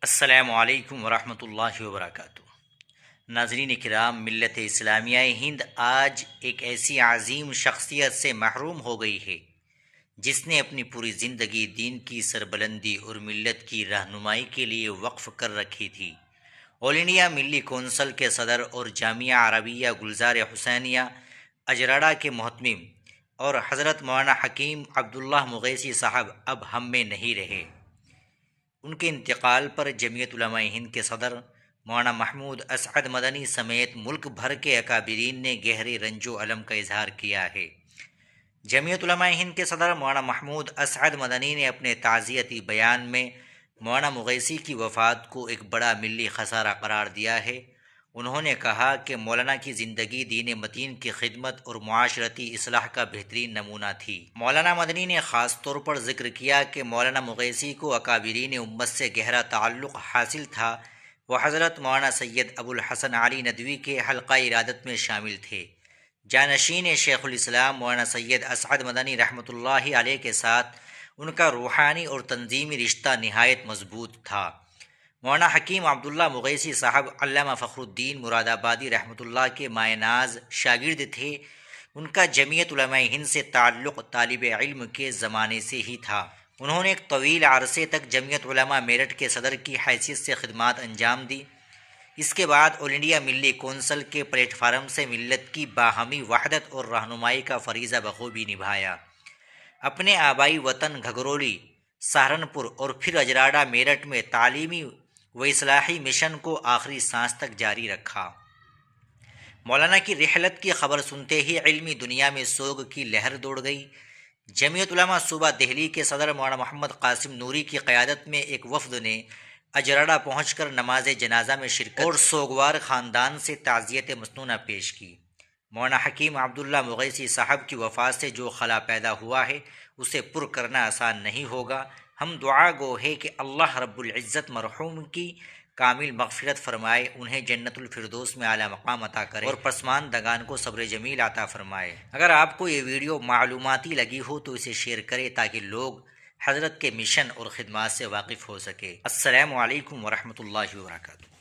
السلام علیکم ورحمۃ اللہ وبرکاتہ۔ ناظرین کرام، ملت اسلامیہ ہند آج ایک ایسی عظیم شخصیت سے محروم ہو گئی ہے جس نے اپنی پوری زندگی دین کی سربلندی اور ملت کی رہنمائی کے لیے وقف کر رکھی تھی۔ آل انڈیا ملی کونسل کے صدر اور جامعہ عربیہ گلزار حسینیہ اجراڑہ کے محتمم اور حضرت مولانا حکیم عبداللہ مغیثی صاحب اب ہم میں نہیں رہے۔ ان کے انتقال پر جمعیت علماء ہند کے صدر مولانا محمود اسعد مدنی سمیت ملک بھر کے اکابرین نے گہرے رنج و الم کا اظہار کیا ہے۔ جمعیت علماء ہند کے صدر مولانا محمود اسعد مدنی نے اپنے تعزیتی بیان میں مولانا مغیثی کی وفات کو ایک بڑا ملی خسارہ قرار دیا ہے۔ انہوں نے کہا کہ مولانا کی زندگی دین متین کی خدمت اور معاشرتی اصلاح کا بہترین نمونہ تھی۔ مولانا مدنی نے خاص طور پر ذکر کیا کہ مولانا مغیثی کو اکابرین امت سے گہرا تعلق حاصل تھا۔ وہ حضرت مولانا سید ابو الحسن علی ندوی کے حلقہ ارادت میں شامل تھے۔ جانشین شیخ الاسلام مولانا سید اسعد مدنی رحمۃ اللہ علیہ کے ساتھ ان کا روحانی اور تنظیمی رشتہ نہایت مضبوط تھا۔ مولانا حکیم عبداللہ مغیثی صاحب علامہ فخر الدین مراد آبادی رحمۃ اللہ کے مائع ناز شاگرد تھے۔ ان کا جمعیت علماء ہند سے تعلق طالب علم کے زمانے سے ہی تھا۔ انہوں نے ایک طویل عرصے تک جمعیت علماء میرٹھ کے صدر کی حیثیت سے خدمات انجام دی۔ اس کے بعد آل انڈیا ملی کونسل کے پلیٹ فارم سے ملت کی باہمی وحدت اور رہنمائی کا فریضہ بخوبی نبھایا۔ اپنے آبائی وطن گھگرولی، سہارنپور اور پھر اجراڑہ میرٹھ میں تعلیمی و اصلاحی مشن کو آخری سانس تک جاری رکھا۔ مولانا کی رحلت کی خبر سنتے ہی علمی دنیا میں سوگ کی لہر دوڑ گئی۔ جمعیت علماء صوبہ دہلی کے صدر مولانا محمد قاسم نوری کی قیادت میں ایک وفد نے اجراڑہ پہنچ کر نماز جنازہ میں شرکت اور سوگوار خاندان سے تعزیت مسنونہ پیش کی۔ مولانا حکیم عبداللہ مغیثی صاحب کی وفات سے جو خلا پیدا ہوا ہے اسے پر کرنا آسان نہیں ہوگا۔ ہم دعا گو ہے کہ اللہ رب العزت مرحوم کی کامل مغفرت فرمائے، انہیں جنت الفردوس میں اعلیٰ مقام عطا کرے اور پسماندگان کو صبر جمیل عطا فرمائے۔ اگر آپ کو یہ ویڈیو معلوماتی لگی ہو تو اسے شیئر کریں تاکہ لوگ حضرت کے مشن اور خدمات سے واقف ہو سکے۔ السلام علیکم ورحمۃ اللہ وبرکاتہ۔